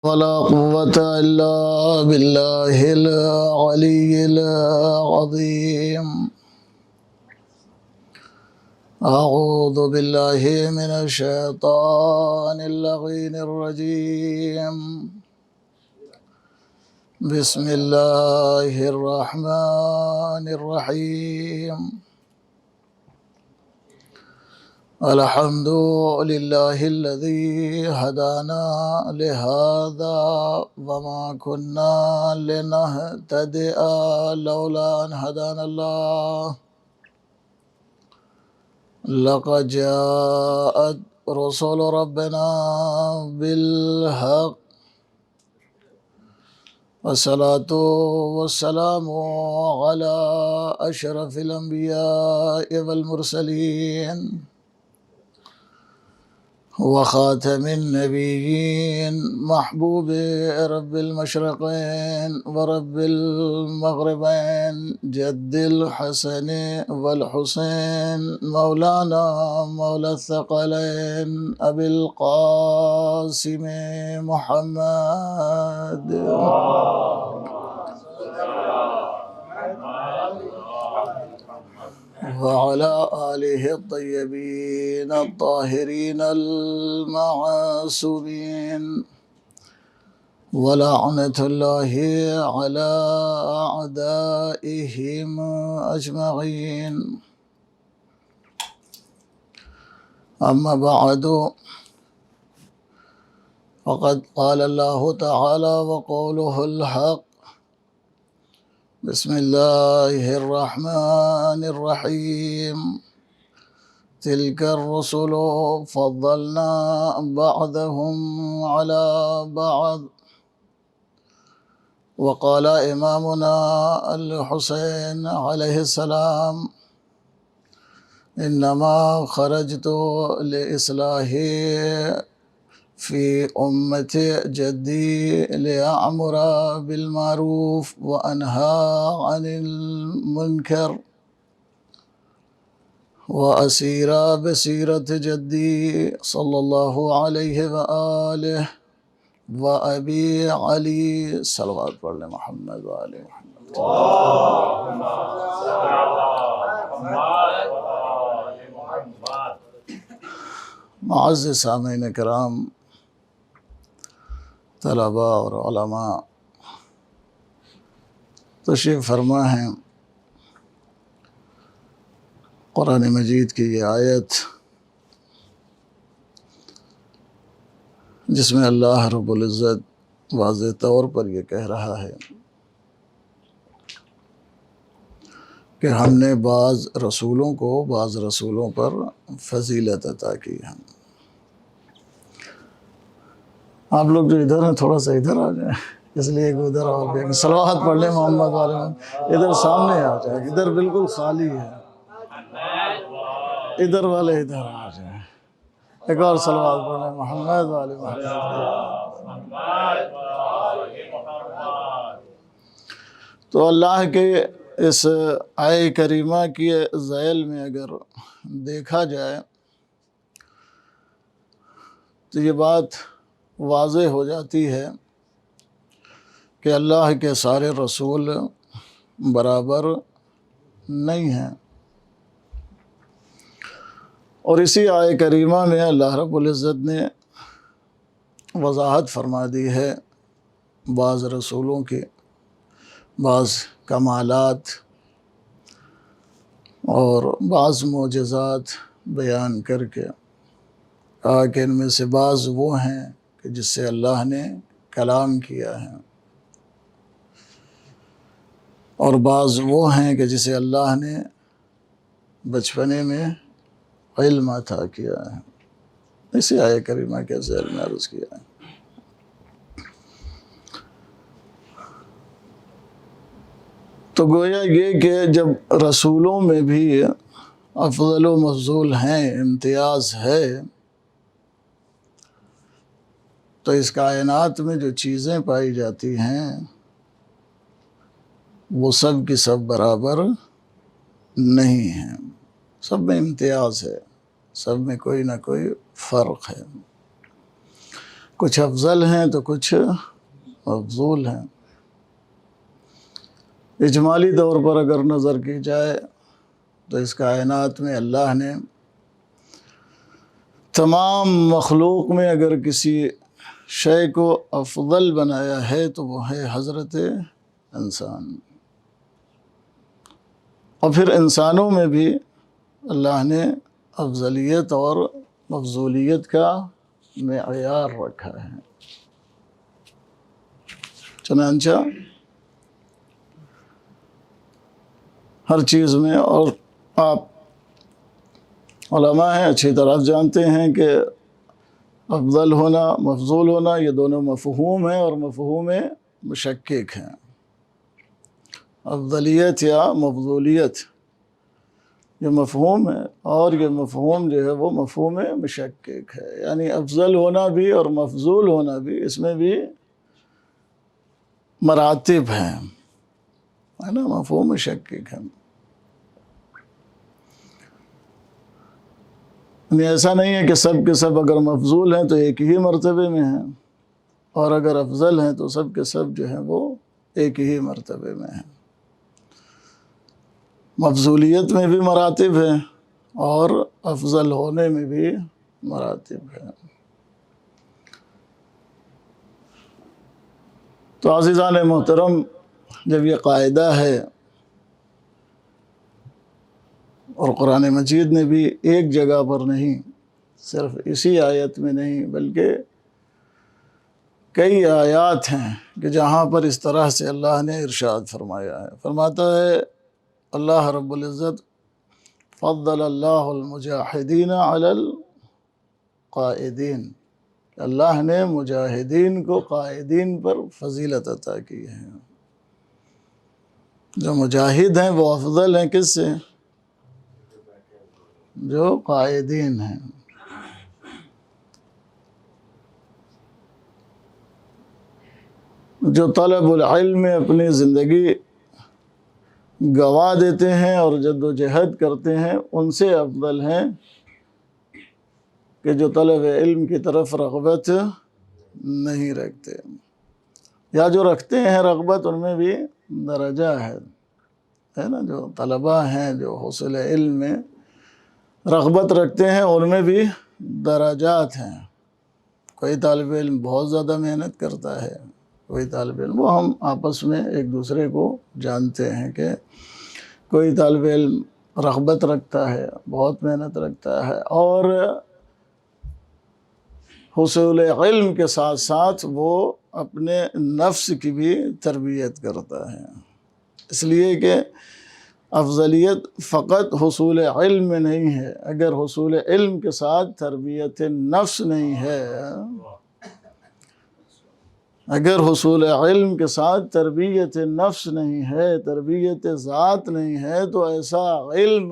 ولا قوة إلا بالله العلي العظيم. أعوذ بالله من الشيطان اللعين الرجيم. بسم الله الرحمن الرحيم. الحمد لله الذي هدانا لهذا وما كنا لنهتدئ لولا أن هدانا الله. لقد جاءت رسل ربنا بالحق والصلاة والسلام على أشرف الأنبياء والمرسلين وخاتم النبيين محبوب رب المشرقين ورب المغربين جد الحسن والحسين مولانا مولى الثقلين أبي القاسم محمد وعلى آله الطيبين الطاهرين المعصومين ولعنة الله على أعدائهم أجمعين. أما بعد، فقد قال الله تعالى وقوله الحق. بسم الله الرحمن الرحيم. تلك الرسل فضلنا بعضهم على بعض. وقال إمامنا الحسين عليه السلام: إنما خرجت لإصلاح في أمة جدي لأعمر بالمعروف وأنهى عن المنكر وأسير بسيرة جدي صلى الله عليه وآله وأبي علي. صلوات پڑھ لیں محمد وآل محمد. معزز سامعین کرام، طلباء اور علماء، تشریف فرما ہیں قرآن مجید کی یہ آیت جس میں اللہ رب العزت واضح طور پر یہ کہہ رہا ہے کہ ہم نے بعض رسولوں پر فضیلت عطا کی ہے. آپ لوگ جو ادھر ہیں تھوڑا سا ادھر آ جائیں، اس لیے کہ ادھر اور بھی صلوات پڑھ لیں محمد والے محمد. ادھر سامنے آ جائیں، ادھر بالکل خالی ہے، ادھر والے ادھر آ جائیں. ایک اور صلوات پڑھ لیں محمد والے محمد. تو اللہ کے اس آیہ کریمہ کی ذیل میں اگر دیکھا جائے تو یہ بات واضح ہو جاتی ہے کہ اللہ کے سارے رسول برابر نہیں ہیں. اور اسی آیہ کریمہ میں اللہ رب العزت نے وضاحت فرما دی ہے بعض رسولوں کے بعض کمالات اور بعض معجزات بیان کر کے کہا کہ ان میں سے بعض وہ ہیں کہ جس سے اللہ نے کلام کیا ہے، اور بعض وہ ہیں کہ جسے اللہ نے بچپنے میں علم عطا کیا ہے. اسی آیہ کریمہ کے ذیل میں عرض کیا ہے. تو گویا یہ کہ جب رسولوں میں بھی افضل و مفضول ہیں، امتیاز ہے، تو اس کائنات میں جو چیزیں پائی جاتی ہیں وہ سب کی سب برابر نہیں ہیں. سب میں امتیاز ہے، سب میں کوئی نہ کوئی فرق ہے. کچھ افضل ہیں تو کچھ مفضول ہیں۔ اجمالی طور پر اگر نظر کی جائے تو اس کائنات میں اللہ نے تمام مخلوق میں اگر کسی شے کو افضل بنایا ہے تو وہ ہے حضرت انسان، اور پھر انسانوں میں بھی اللہ نے افضلیت اور مفضولیت کا معیار رکھا ہے۔ چنانچہ ہر چیز میں، اور آپ علماء ہیں اچھی طرح جانتے ہیں کہ افضل ہونا مفضول ہونا یہ دونوں مفہوم ہیں اور مفہوم مشکک ہیں۔ افضلیت یا مفضولیت یہ مفہوم ہے، اور یہ مفہوم جو ہے وہ مفہوم مشکک ہے، یعنی افضل ہونا بھی اور مفضول ہونا بھی اس میں بھی مراتب ہیں، ہے نا، مفہوم مشکک ہے۔ یعنی ایسا نہیں ہے کہ سب کے سب اگر مفضول ہیں تو ایک ہی مرتبے میں ہیں، اور اگر افضل ہیں تو سب کے سب جو ہیں وہ ایک ہی مرتبے میں ہیں۔ مفضولیت میں بھی مراتب ہیں اور افضل ہونے میں بھی مراتب ہیں۔ تو عزیزان محترم، جب یہ قاعدہ ہے، اور قرآن مجید نے بھی ایک جگہ پر نہیں، صرف اسی آیت میں نہیں بلکہ کئی آیات ہیں کہ جہاں پر اس طرح سے اللہ نے ارشاد فرمایا ہے۔ فرماتا ہے اللہ رب العزت، فضل اللہ المجاہدین علی القائدین، اللہ نے مجاہدین کو قائدین پر فضیلت عطا کی ہے۔ جو مجاہد ہیں وہ افضل ہیں کس سے؟ جو قائدین ہیں۔ جو طلب العلم میں اپنی زندگی گوا دیتے ہیں اور جد و جہد کرتے ہیں، ان سے افضل ہیں کہ جو طلب علم کی طرف رغبت نہیں رکھتے، یا جو رکھتے ہیں رغبت ان میں بھی درجہ ہے نا۔ جو طلباء ہیں جو حصول علم میں رغبت رکھتے ہیں ان میں بھی درجات ہیں۔ کوئی طالب علم بہت زیادہ محنت کرتا ہے، کوئی طالب علم، وہ ہم آپس میں ایک دوسرے کو جانتے ہیں کہ کوئی طالب علم رغبت رکھتا ہے، بہت محنت رکھتا ہے، اور حصول علم کے ساتھ ساتھ وہ اپنے نفس کی بھی تربیت کرتا ہے، اس لیے کہ افضلیت فقط حصول علم میں نہیں ہے۔ اگر حصول علم کے ساتھ تربیت نفس نہیں ہے، اگر حصول علم کے ساتھ تربیت نفس نہیں ہے، تربیت ذات نہیں ہے، تو ایسا علم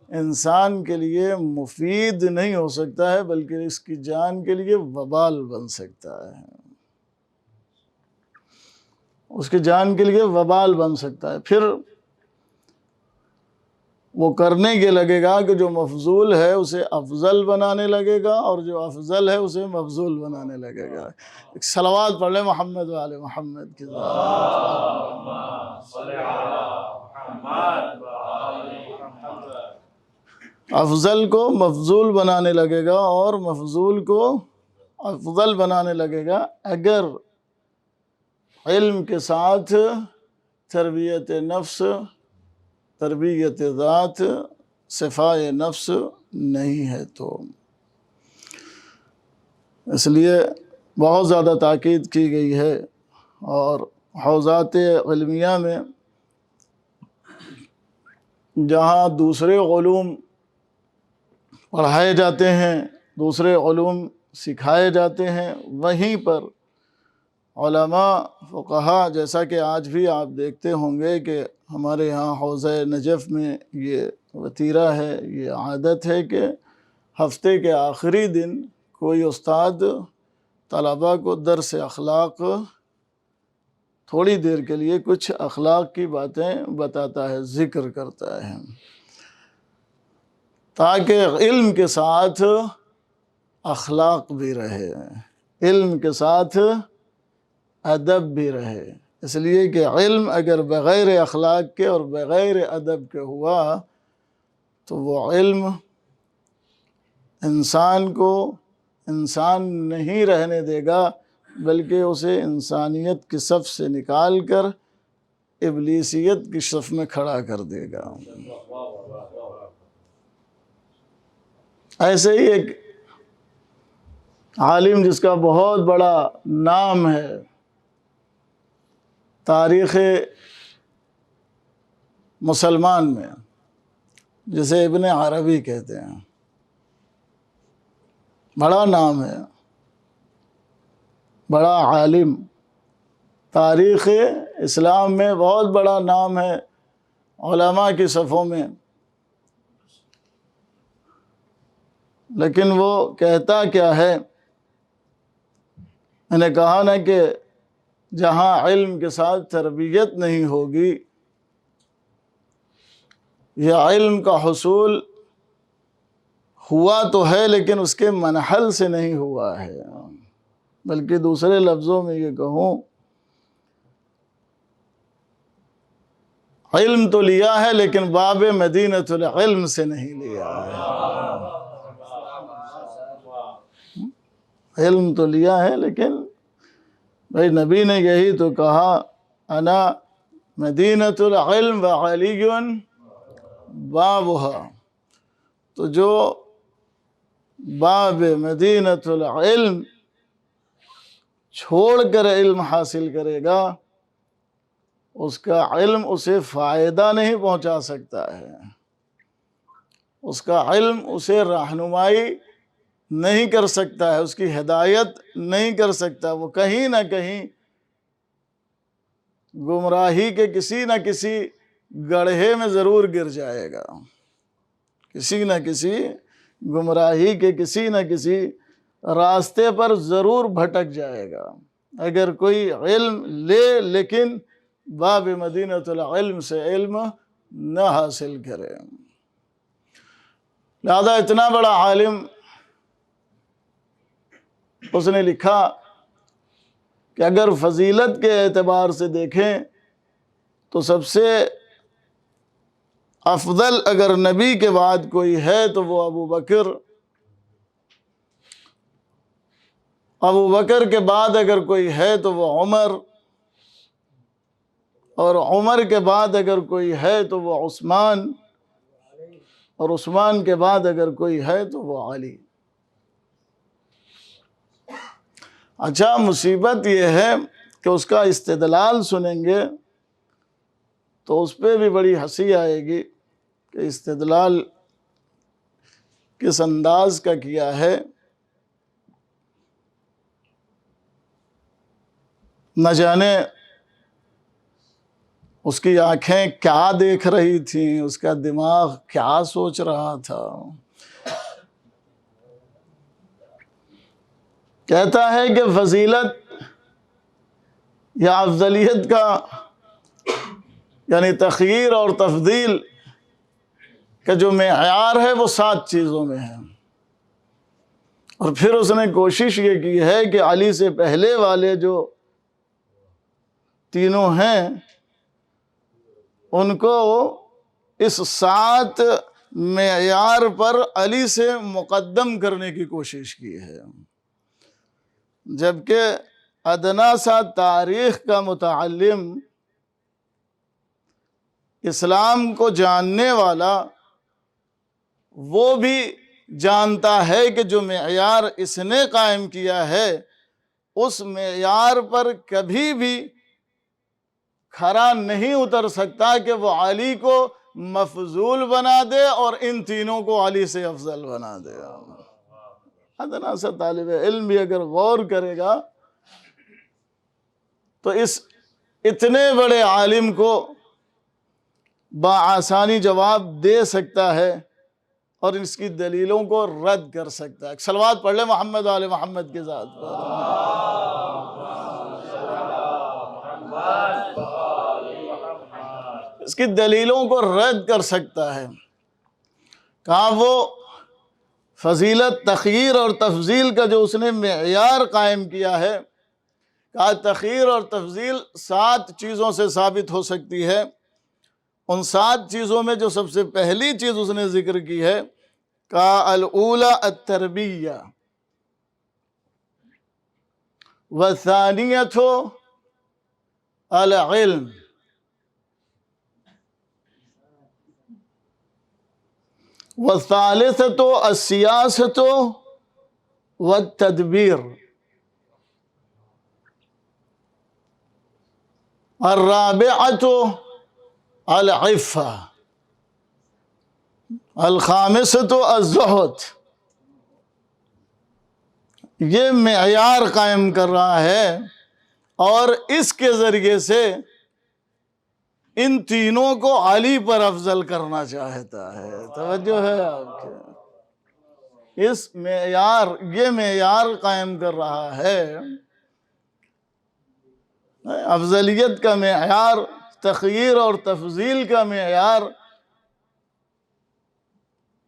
انسان کے لیے مفید نہیں ہو سکتا ہے، بلکہ اس کی جان کے لیے وبال بن سکتا ہے، اس کی جان کے لیے وبال بن سکتا ہے۔ پھر وہ کرنے کے لگے گا کہ جو مفضول ہے اسے افضل بنانے لگے گا، اور جو افضل ہے اسے مفضول بنانے لگے گا۔ ایک صلوات پڑھ لیں محمد و آل محمد کی ذات۔ افضل کو مفضول بنانے لگے گا اور مفضول کو افضل بنانے لگے گا اگر علم کے ساتھ تربیت نفس، تربیت ذات، صفائے نفس نہیں ہے تو۔ اس لیے بہت زیادہ تاکید کی گئی ہے، اور حوزات علمیہ میں جہاں دوسرے علوم پڑھائے جاتے ہیں، دوسرے علوم سکھائے جاتے ہیں، وہیں پر علماء فقہا، جیسا کہ آج بھی آپ دیکھتے ہوں گے کہ ہمارے یہاں حوزہ نجف میں یہ وتیرہ ہے، یہ عادت ہے کہ ہفتے کے آخری دن کوئی استاد طلباء کو درس اخلاق تھوڑی دیر کے لیے کچھ اخلاق کی باتیں بتاتا ہے، ذکر کرتا ہے، تاکہ علم کے ساتھ اخلاق بھی رہے۔ علم کے ساتھ ادب بھی رہے، اس لیے کہ علم اگر بغیر اخلاق کے اور بغیر ادب کے ہوا تو وہ علم انسان کو انسان نہیں رہنے دے گا، بلکہ اسے انسانیت کی صف سے نکال کر ابلیسیت کی صف میں کھڑا کر دے گا۔ ایسے ہی ایک عالم جس کا بہت بڑا نام ہے تاریخ مسلمان میں، جسے ابن عربی کہتے ہیں، بڑا نام ہے، بڑا عالم، تاریخ اسلام میں بہت بڑا نام ہے علماء کی صفوں میں، لیکن وہ کہتا کیا ہے؟ میں نے کہا نا کہ جہاں علم کے ساتھ تربیت نہیں ہوگی، یہ علم کا حصول ہوا تو ہے لیکن اس کے منحل سے نہیں ہوا ہے، بلکہ دوسرے لفظوں میں یہ کہوں، علم تو لیا ہے لیکن باب مدینۃ العلم سے نہیں لیا ہے۔ علم تو لیا ہے لیکن بھائی نبی نے یہی تو کہا، انا مدینۃ العلم وعلی بابها، تو جو باب مدینۃ العلم چھوڑ کر علم حاصل کرے گا، اس کا علم اسے فائدہ نہیں پہنچا سکتا ہے، اس کا علم اسے رہنمائی نہیں کر سکتا ہے، اس کی ہدایت نہیں کر سکتا، وہ کہیں نہ کہیں گمراہی کے کسی نہ کسی گڑھے میں ضرور گر جائے گا، کسی نہ کسی گمراہی کے کسی نہ کسی راستے پر ضرور بھٹک جائے گا اگر کوئی علم لے لیکن باب مدینۃ العلم سے علم نہ حاصل کرے۔ لہذا اتنا بڑا عالم اس نے لکھا کہ اگر فضیلت کے اعتبار سے دیکھیں تو سب سے افضل اگر نبی کے بعد کوئی ہے تو وہ ابو بکر، ابو بکر کے بعد اگر کوئی ہے تو وہ عمر، اور عمر کے بعد اگر کوئی ہے تو وہ عثمان، اور عثمان کے بعد اگر کوئی ہے تو وہ علی۔ اچھا، مصیبت یہ ہے کہ اس کا استدلال سنیں گے تو اس پہ بھی بڑی ہنسی آئے گی کہ استدلال کس انداز کا کیا ہے۔ نہ جانے اس کی آنکھیں کیا دیکھ رہی تھیں، اس کا دماغ کیا سوچ رہا تھا۔ کہتا ہے کہ فضیلت یا افضلیت کا یعنی تخییر اور تفضیل کا جو معیار ہے وہ 7 چیزوں میں ہے، اور پھر اس نے کوشش یہ کی ہے کہ علی سے پہلے والے جو تینوں ہیں ان کو اس 7 معیار پر علی سے مقدم کرنے کی کوشش کی ہے، جبکہ ادنا سا تاریخ کا متعلم، اسلام کو جاننے والا، وہ بھی جانتا ہے کہ جو معیار اس نے قائم کیا ہے اس معیار پر کبھی بھی کھرا نہیں اتر سکتا کہ وہ علی کو مفضول بنا دے اور ان تینوں کو علی سے افضل بنا دے۔ ادنا سا طالب علم بھی اگر غور کرے گا تو اس اتنے بڑے عالم کو بآسانی جواب دے سکتا ہے اور اس کی دلیلوں کو رد کر سکتا ہے۔ صلوات پڑھ لیں محمد آل محمد کی ذات پر۔ اس کی دلیلوں کو رد کر سکتا ہے۔ کہاں وہ فضیلت تخییر اور تفضیل کا جو اس نے معیار قائم کیا ہے، کہا تخییر اور تفضیل 7 چیزوں سے ثابت ہو سکتی ہے۔ ان 7 چیزوں میں جو سب سے پہلی چیز اس نے ذکر کی ہے، کہا الاولی التربیہ، والثانیۃ العلم، والثالثۃ السیاست والتدبیر، الرابعۃ العفہ، الخامسۃ الزہد۔ یہ معیار قائم کر رہا ہے اور اس کے ذریعے سے ان تینوں کو علی پر افضل کرنا چاہتا ہے۔ توجہ ہے آپ کے؟ یہ معیار قائم کر رہا ہے، افضلیت کا معیار، تخییر اور تفضیل کا معیار،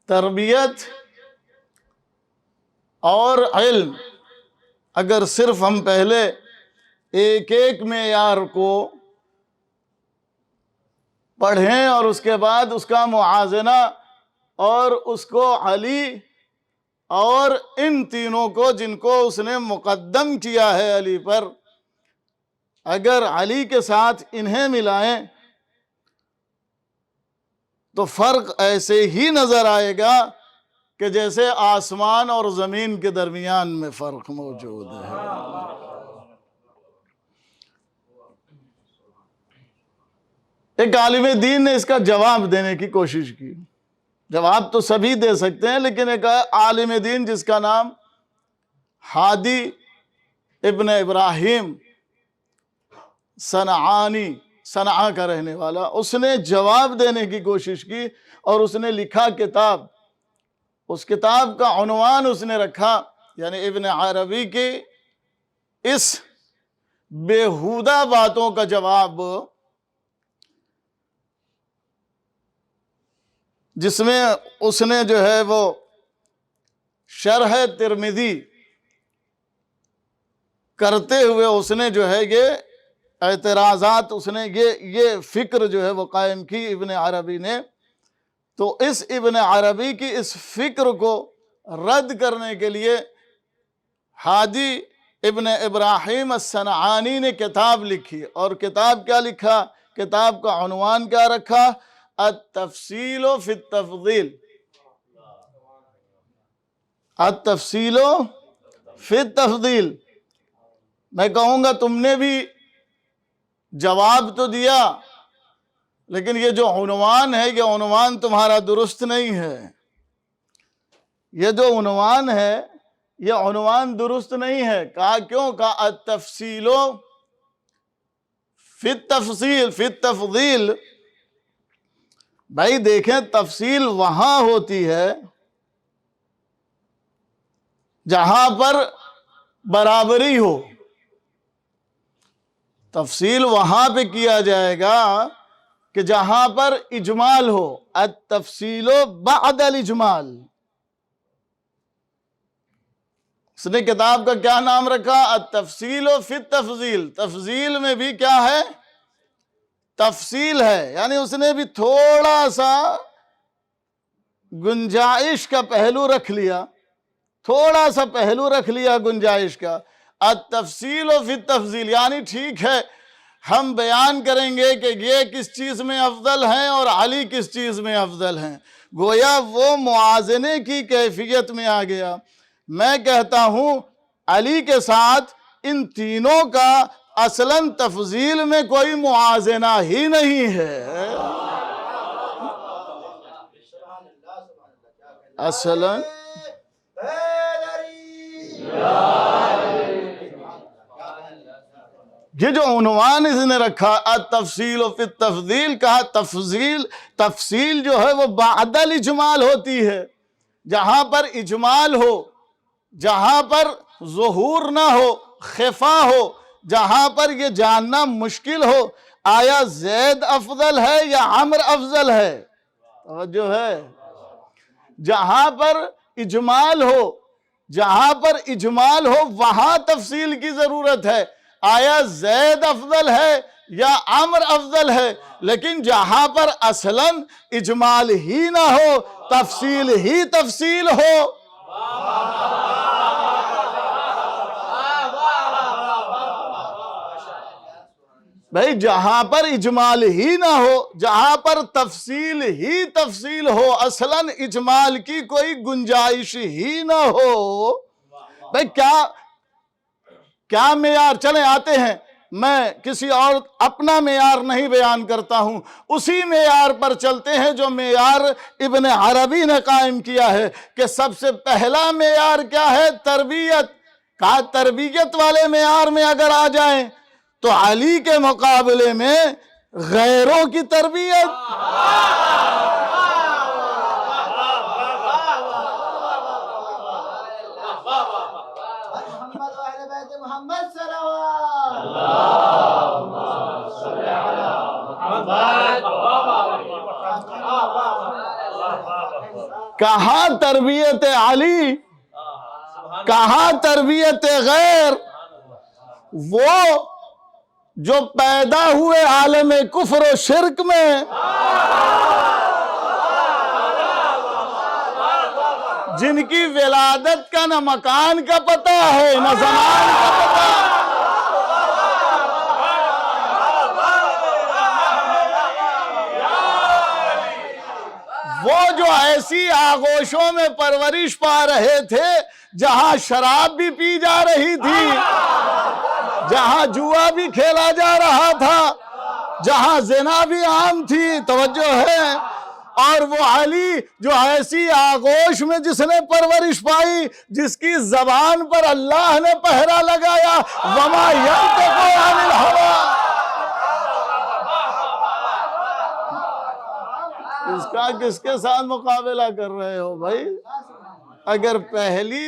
تربیت اور علم۔ اگر صرف ہم پہلے ایک ایک معیار کو پڑھیں اور اس کے بعد اس کا موازنہ اور اس کو علی اور ان تینوں کو جن کو اس نے مقدم کیا ہے علی پر، اگر علی کے ساتھ انہیں ملائیں تو فرق ایسے ہی نظر آئے گا کہ جیسے آسمان اور زمین کے درمیان میں فرق موجود ہے۔ ایک عالم دین نے اس کا جواب دینے کی کوشش کی۔ جواب تو سبھی دے سکتے ہیں، لیکن ایک عالم دین جس کا نام ہادی ابن ابراہیم صنعانی، صنعا کا رہنے والا، اس نے جواب دینے کی کوشش کی اور اس نے لکھا کتاب۔ اس کتاب کا عنوان اس نے رکھا، یعنی ابن عربی کی اس بیہودہ باتوں کا جواب، جس میں اس نے جو ہے وہ شرح ترمذی کرتے ہوئے اس نے جو ہے یہ اعتراضات، اس نے یہ فکر جو ہے وہ قائم کی ابن عربی نے۔ تو اس ابن عربی کی اس فکر کو رد کرنے کے لیے ہادی ابن ابراہیم الصنعانی نے کتاب لکھی، اور کتاب کیا لکھا؟ کتاب کا عنوان کیا رکھا؟ التفصیل فی التفضیل۔ التفصیل فی التفضیل۔ میں کہوں گا تم نے بھی جواب تو دیا، لیکن یہ جو عنوان ہے، یہ عنوان تمہارا درست نہیں ہے۔ یہ جو عنوان ہے، یہ عنوان درست نہیں ہے۔ کہا کیوں؟ کہا التفصیل فی التفصیل، فی التفضیل۔ بھائی دیکھیں، تفصیل وہاں ہوتی ہے جہاں پر برابری ہو۔ تفصیل وہاں پہ کیا جائے گا کہ جہاں پر اجمال ہو۔ التفصیل بعد الاجمال۔ اس نے کتاب کا کیا نام رکھا؟ التفصیل فی التفضیل۔ تفضیل میں بھی کیا ہے؟ تفصیل ہے، یعنی اس نے بھی تھوڑا سا گنجائش کا پہلو رکھ لیا، تھوڑا سا پہلو رکھ لیا گنجائش کا۔ التفصیل فی التفضیل، یعنی ٹھیک ہے ہم بیان کریں گے کہ یہ کس چیز میں افضل ہیں اور علی کس چیز میں افضل ہیں۔ گویا وہ موازنے کی کیفیت میں آ گیا۔ میں کہتا ہوں علی کے ساتھ ان تینوں کا اصلاً تفضیل میں کوئی موازنہ ہی نہیں ہے۔ اصلاً یہ جو عنوان اس نے رکھا التفصیل فی التفضیل، کہا تفصیل جو ہے وہ بعد الاجمال ہوتی ہے۔ جہاں پر اجمال ہو، جہاں پر ظہور نہ ہو، خفا ہو، جہاں پر یہ جاننا مشکل ہو آیا زید افضل ہے یا عمر افضل ہے۔ توجہ ہے؟ جہاں پر اجمال ہو، جہاں پر اجمال ہو وہاں تفصیل کی ضرورت ہے، آیا زید افضل ہے یا عمر افضل ہے، لیکن جہاں پر اصلاً اجمال ہی نہ ہو، تفصیل ہی تفصیل ہو، بھئی جہاں پر اجمال ہی نہ ہو، جہاں پر تفصیل ہی تفصیل ہو، اصلاً اجمال کی کوئی گنجائش ہی نہ ہو، بھئی کیا معیار، چلیں آتے ہیں، میں کسی اور اپنا معیار نہیں بیان کرتا ہوں، اسی معیار پر چلتے ہیں جو معیار ابن عربی نے قائم کیا ہے کہ سب سے پہلا معیار کیا ہے؟ تربیت۔ کہا تربیت والے معیار میں اگر آ جائیں تو علی کے مقابلے میں غیروں کی تربیت، کہاں تربیت علی، کہاں تربیت غیر؟ وہ جو پیدا ہوئے عالم کفر و شرک میں، جن کی ولادت کا نہ مکان کا پتہ ہے نہ زمان کا پتہ، وہ جو ایسی آغوشوں میں پرورش پا رہے تھے جہاں شراب بھی پی جا رہی تھی، جہاں جوا بھی کھیلا جا رہا تھا، جہاں زنا بھی عام تھی، توجہ ہے، اور وہ علی جو ایسی آغوش میں جس نے پرورش پائی، جس کی زبان پر اللہ نے پہرا لگایا، وَمَا يَنْطِقُ عَنِ الْهَوَىٰ، اس کا کس کے ساتھ مقابلہ کر رہے ہو بھائی؟ اگر پہلی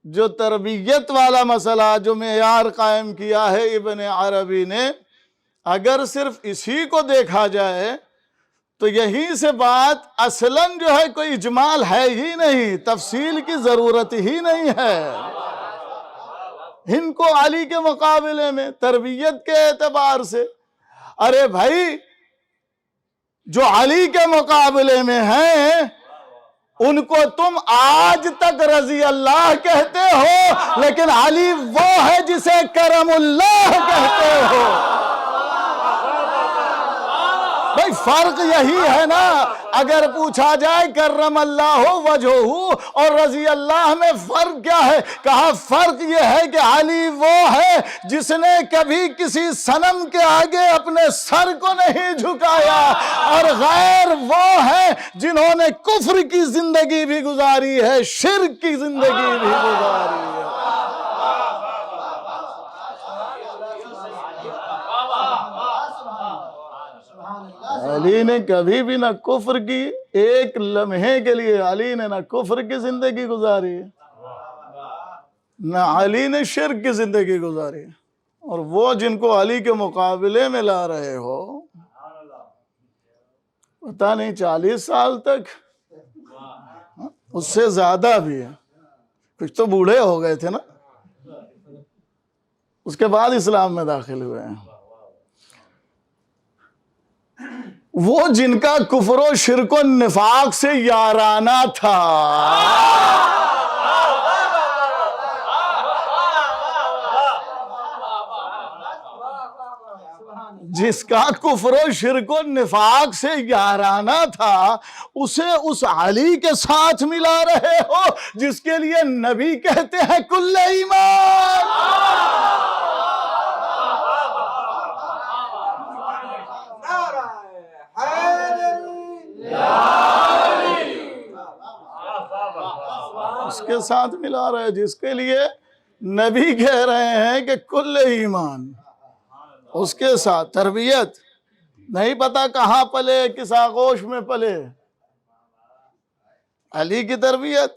جو تربیت والا مسئلہ جو معیار قائم کیا ہے ابن عربی نے، اگر صرف اسی کو دیکھا جائے تو یہیں سے بات اصلاً جو ہے کوئی اجمال ہے ہی نہیں، تفصیل کی ضرورت ہی نہیں ہے ان کو علی کے مقابلے میں تربیت کے اعتبار سے۔ ارے بھائی جو علی کے مقابلے میں ہیں ان کو تم آج تک رضی اللہ کہتے ہو، لیکن علی وہ ہے جسے کرم اللہ کہتے ہو۔ بھائی فرق یہی ہے نا، اگر پوچھا جائے کرم اللہ وجہہ اور رضی اللہ میں فرق کیا ہے؟ کہا فرق یہ ہے کہ علی وہ ہے جس نے کبھی کسی صنم کے آگے اپنے سر کو نہیں جھکایا، اور غیر وہ ہے جنہوں نے کفر کی زندگی بھی گزاری ہے، شرک کی زندگی بھی گزاری ہے۔ علی نے کبھی بھی نہ کفر کی، ایک لمحے کے لیے علی نے نہ کفر کی زندگی گزاری نہ علی نے شرک کی زندگی گزاری، اور وہ جن کو علی کے مقابلے میں لا رہے ہو پتہ نہیں 40 سال تک، اس سے زیادہ بھی ہے، کچھ تو بوڑھے ہو گئے تھے نا، اس کے بعد اسلام میں داخل ہوئے ہیں، وہ جن کا کفر و شرک و نفاق سے یارانہ تھا، جس کا کفر و شرک و نفاق سے یارانہ تھا، اسے اس علی کے ساتھ ملا رہے ہو جس کے لیے نبی کہتے ہیں کل ایمان۔ اس کے ساتھ ملا رہے جس کے لیے نبی کہہ رہے ہیں کہ کل ایمان، اس کے ساتھ تربیت نہیں پتا کہاں پلے، کس آغوش میں پلے، علی کی تربیت۔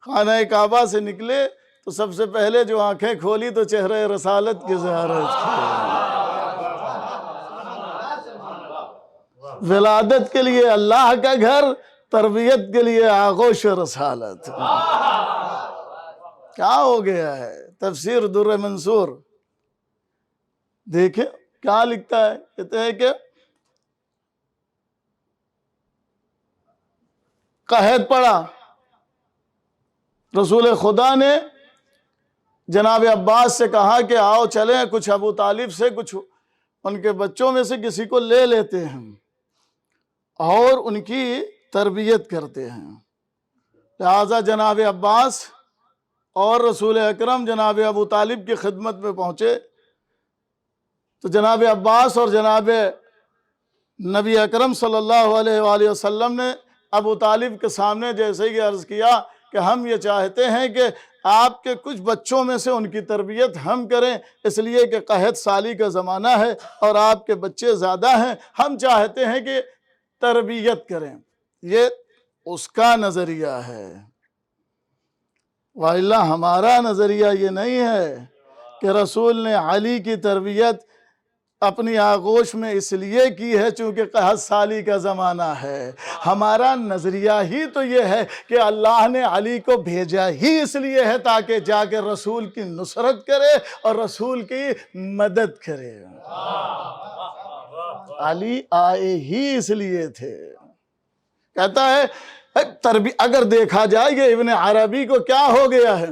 خانہ کعبہ سے نکلے تو سب سے پہلے جو آنکھیں کھولی تو چہرہ رسالت کی زیارت کی، ولادت کے لیے اللہ کا گھر تربیت کے لیے آغوش رسالت۔ کیا ہو گیا ہے؟ تفسیر در منصور دیکھیں کیا لکھتا ہے، کہتے ہیں کہ قحط پڑا، رسول خدا نے جناب عباس سے کہا کہ آؤ چلیں، کچھ ابو طالب سے کچھ ان کے بچوں میں سے کسی کو لے لیتے ہیں اور ان کی تربیت کرتے ہیں۔ لہذا جناب عباس اور رسول اکرم جناب ابو طالب کی خدمت میں پہنچے تو جناب عباس اور جناب نبی اکرم صلی اللہ علیہ وآلہ وسلم نے ابو طالب کے سامنے جیسے ہی عرض کیا کہ ہم یہ چاہتے ہیں کہ آپ کے کچھ بچوں میں سے ان کی تربیت ہم کریں، اس لیے کہ قحط سالی کا زمانہ ہے اور آپ کے بچے زیادہ ہیں، ہم چاہتے ہیں کہ تربیت کریں۔ یہ اس کا نظریہ ہے، وَإِلَّا ہمارا نظریہ یہ نہیں ہے کہ رسول نے علی کی تربیت اپنی آغوش میں اس لیے کی ہے چونکہ قحط سالی کا زمانہ ہے۔ ہمارا نظریہ ہی تو یہ ہے کہ اللہ نے علی کو بھیجا ہی اس لیے ہے تاکہ جا کے رسول کی نصرت کرے اور رسول کی مدد کرے۔ علی آئے ہی اس لیے تھے۔ کہتا ہے اگر دیکھا جائے کہ ابن عربی کو کیا ہو گیا ہے،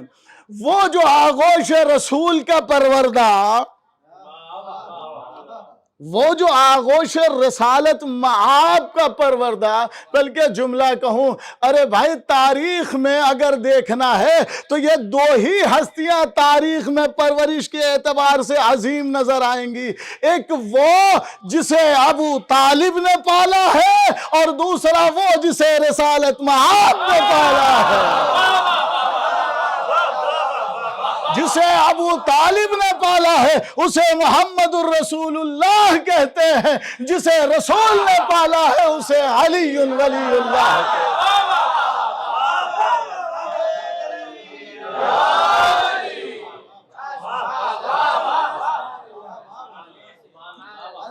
وہ جو آغوش رسول کا پروردہ، وہ جو آغوش رسالت معاب کا پروردہ، بلکہ جملہ کہوں، ارے بھائی تاریخ میں اگر دیکھنا ہے تو یہ دو ہی ہستیاں تاریخ میں پرورش کے اعتبار سے عظیم نظر آئیں گی، ایک وہ جسے ابو طالب نے پالا ہے اور دوسرا وہ جسے رسالت معاب نے پالا ہے۔ جسے ابو طالب نے پالا ہے اسے محمد الرسول اللہ کہتے ہیں، جسے رسول نے پالا ہے اسے علی ولی اللہ کہتے ہیں۔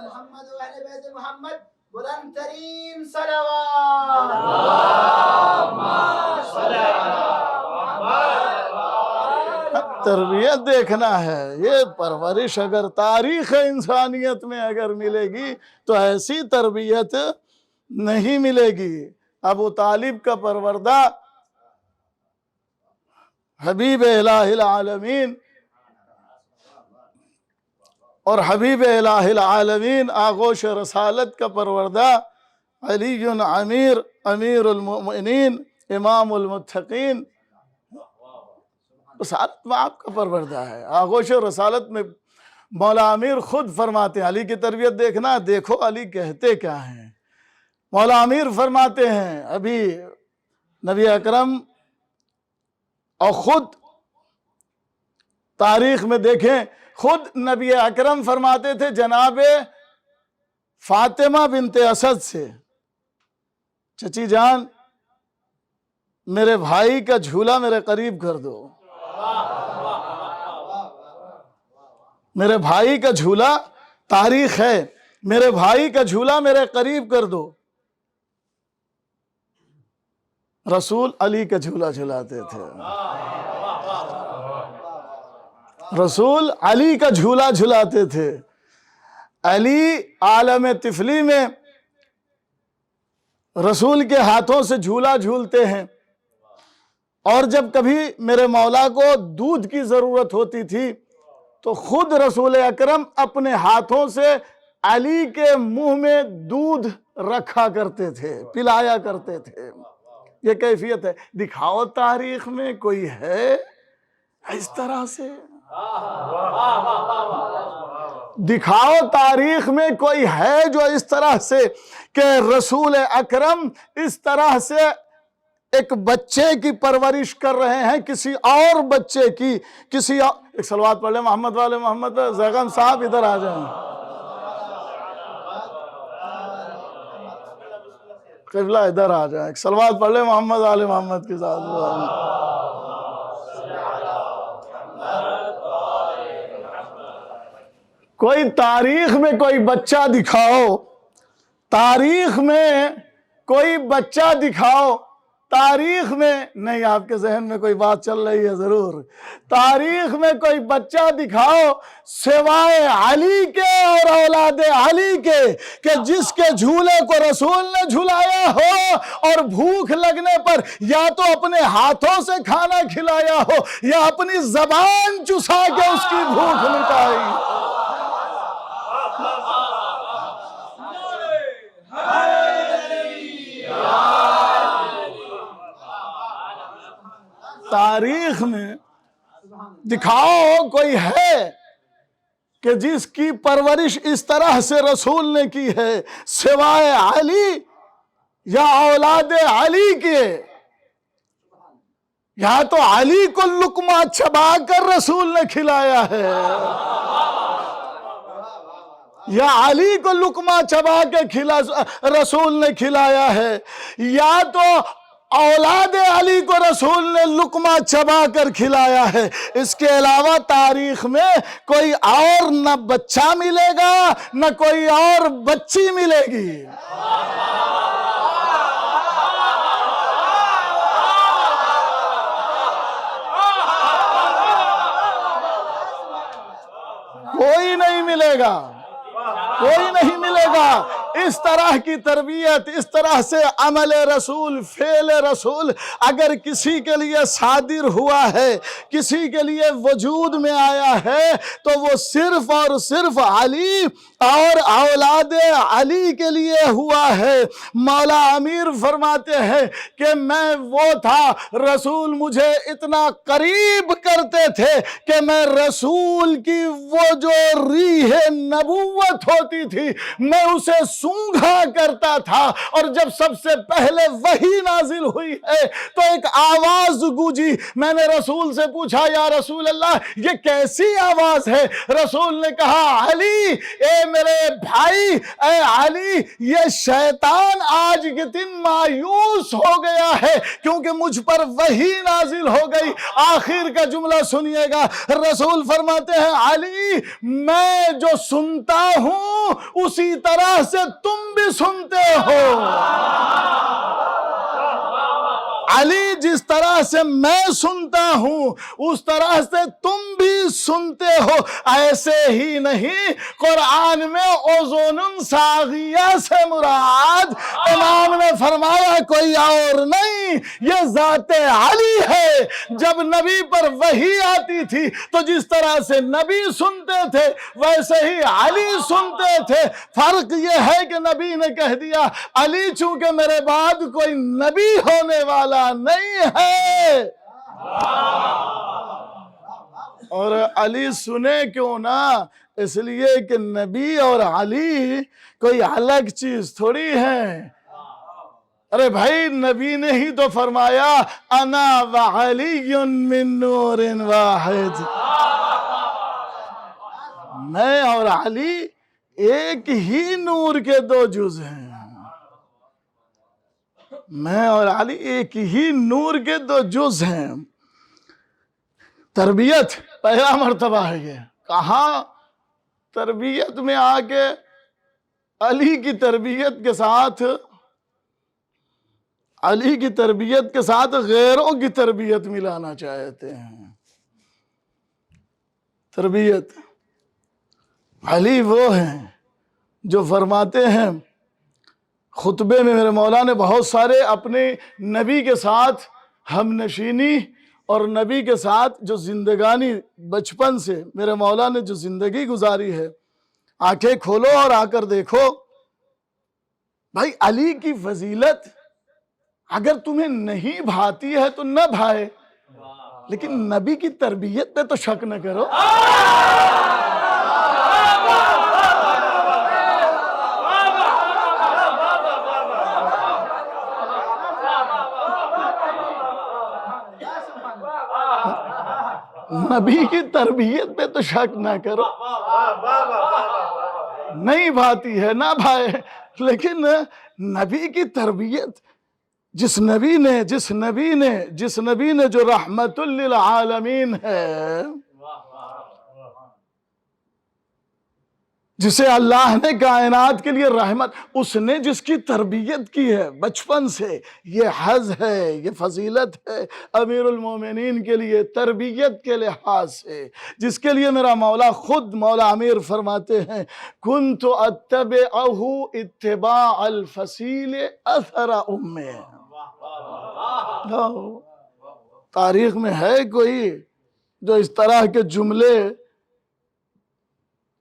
محمد و اہل بیت محمد بلند ترین صلوات۔ تربیت دیکھنا ہے، یہ پرورش اگر تاریخ انسانیت میں اگر ملے گی تو ایسی تربیت نہیں ملے گی۔ ابو طالب کا پروردہ حبیب الہ العالمین اور حبیب الہ العالمین آغوش رسالت کا پروردہ علی امیر المؤمنین امام المتقین رسالت معاب کا پروردہ ہے۔ آغوش رسالت میں مولا امیر خود فرماتے ہیں، علی کی تربیت دیکھنا، دیکھو علی کہتے کیا ہیں۔ مولا امیر فرماتے ہیں ابھی نبی اکرم، اور خود تاریخ میں دیکھیں، خود نبی اکرم فرماتے تھے جناب فاطمہ بنت اسد سے، چچی جان میرے بھائی کا جھولا میرے قریب کر دو، میرے بھائی کا جھولا، تاریخ ہے، میرے بھائی کا جھولا میرے قریب کر دو۔ رسول علی کا جھولا جھلاتے تھے، رسول علی کا جھولا جھلاتے تھے۔ علی عالم طفلی میں رسول کے ہاتھوں سے جھولا جھولتے ہیں، اور جب کبھی میرے مولا کو دودھ کی ضرورت ہوتی تھی تو خود رسول اکرم اپنے ہاتھوں سے علی کے منہ میں دودھ رکھا کرتے تھے، پلایا کرتے تھے۔ یہ کیفیت ہے، دکھاؤ تاریخ میں کوئی ہے اس طرح سے، دکھاؤ تاریخ میں کوئی ہے جو اس طرح سے کہ رسول اکرم اس طرح سے ایک بچے کی پرورش کر رہے ہیں، کسی اور بچے کی، کسی اور۔ ایک صلوات پڑھ لیں محمد والے محمد۔ زیغم صاحب ادھر آ جائیں، قبلہ ادھر آ جائیں، ایک صلوات پڑھ لیں محمد والے محمد کے ساتھ۔ کوئی تاریخ میں کوئی بچہ دکھاؤ، تاریخ میں کوئی بچہ دکھاؤ تاریخ میں، نہیں آپ کے ذہن میں کوئی بات چل رہی ہے ضرور، تاریخ میں کوئی بچہ دکھاؤ سوائے علی کے اور اولاد علی کے کہ جس کے جھولے کو رسول نے جھلایا ہو اور بھوک لگنے پر یا تو اپنے ہاتھوں سے کھانا کھلایا ہو یا اپنی زبان چسا کے اس کی بھوک مٹائی۔ تاریخ میں دکھاؤ کوئی ہے کہ جس کی پرورش اس طرح سے رسول نے کی ہے سوائے علی یا اولاد علی کے، یا تو علی کو لقمہ چبا کر رسول نے کھلایا ہے، یا علی کو لقمہ چبا کے رسول نے کھلایا ہے، یا تو اولاد علی کو رسول نے لقمہ چبا کر کھلایا ہے۔ اس کے علاوہ تاریخ میں کوئی اور نہ بچہ ملے گا نہ کوئی اور بچی ملے گی۔ کوئی نہیں ملے گا، کوئی نہیں ملے گا۔ اس طرح کی تربیت، اس طرح سے عمل رسول، فعل رسول اگر کسی کے لیے صادر ہوا ہے، کسی کے لیے وجود میں آیا ہے تو وہ صرف اور صرف علی اور اولاد علی کے لیے ہوا ہے۔ مولا امیر فرماتے ہیں کہ میں وہ تھا، رسول مجھے اتنا قریب کرتے تھے کہ میں رسول کی وہ جو ریح نبوت ہوتی تھی میں اسے سونگھا کرتا تھا، اور جب سب سے پہلے وحی نازل ہوئی ہے تو ایک آواز گونجی۔ میں نے رسول سے پوچھا یا رسول اللہ یہ کیسی آواز ہے؟ رسول نے کہا علی، اے میرے بھائی، اے علی، یہ شیطان آج کے دن مایوس ہو گیا ہے کیونکہ مجھ پر وحی نازل ہو گئی۔ آخر کا جملہ سنیے گا، رسول فرماتے ہیں علی میں جو سنتا ہوں اسی طرح سے تم بھی سنتے ہو۔ علی جس طرح سے میں سنتا ہوں اس طرح سے تم بھی سنتے ہو۔ ایسے ہی نہیں، قرآن میں اذن صاغیہ سے مراد امام نے فرمایا کوئی اور نہیں، یہ ذات علی ہے۔ جب نبی پر وحی آتی تھی تو جس طرح سے نبی سنتے تھے ویسے ہی علی سنتے تھے۔ فرق یہ ہے کہ نبی نے کہہ دیا علی چونکہ میرے بعد کوئی نبی ہونے والا نہیں ہے، اور علی سنے کیوں نہ، اس لیے کہ نبی اور علی کوئی الگ چیز تھوڑی ہے۔ ارے بھائی نبی نے ہی تو فرمایا انا وعلی من نور واحد، میں اور علی ایک ہی نور کے دو جز ہیں، میں اور علی ایک ہی نور کے دو جز ہیں۔ تربیت پہلا مرتبہ ہے یہ، کہاں تربیت میں آ کے علی کی تربیت کے ساتھ، علی کی تربیت کے ساتھ غیروں کی تربیت ملانا چاہتے ہیں۔ تربیت علی وہ ہیں جو فرماتے ہیں خطبے میں، میرے مولا نے بہت سارے اپنے نبی کے ساتھ ہم نشینی اور نبی کے ساتھ جو زندگانی بچپن سے میرے مولا نے جو زندگی گزاری ہے، آنکھیں کھولو اور آ کر دیکھو۔ بھائی علی کی فضیلت اگر تمہیں نہیں بھاتی ہے تو نہ بھائے، لیکن نبی کی تربیت پہ تو شک نہ کرو۔ نبی کی تربیت پہ تو شک نہ کرو، نہیں بھاتی ہے نہ بھائے، لیکن نبی کی تربیت جس نبی نے جو رحمت للعالمین ہے، جسے اللہ نے کائنات کے لیے رحمت، اس نے جس کی تربیت کی ہے بچپن سے، یہ حظ ہے، یہ فضیلت ہے امیر المومنین کے لیے تربیت کے لحاظ سے، جس کے لیے میرا مولا خود مولا امیر فرماتے ہیں کنت اتبعہ اتباع الفصیل اثر امہ۔ تاریخ میں ہے کوئی جو اس طرح کے جملے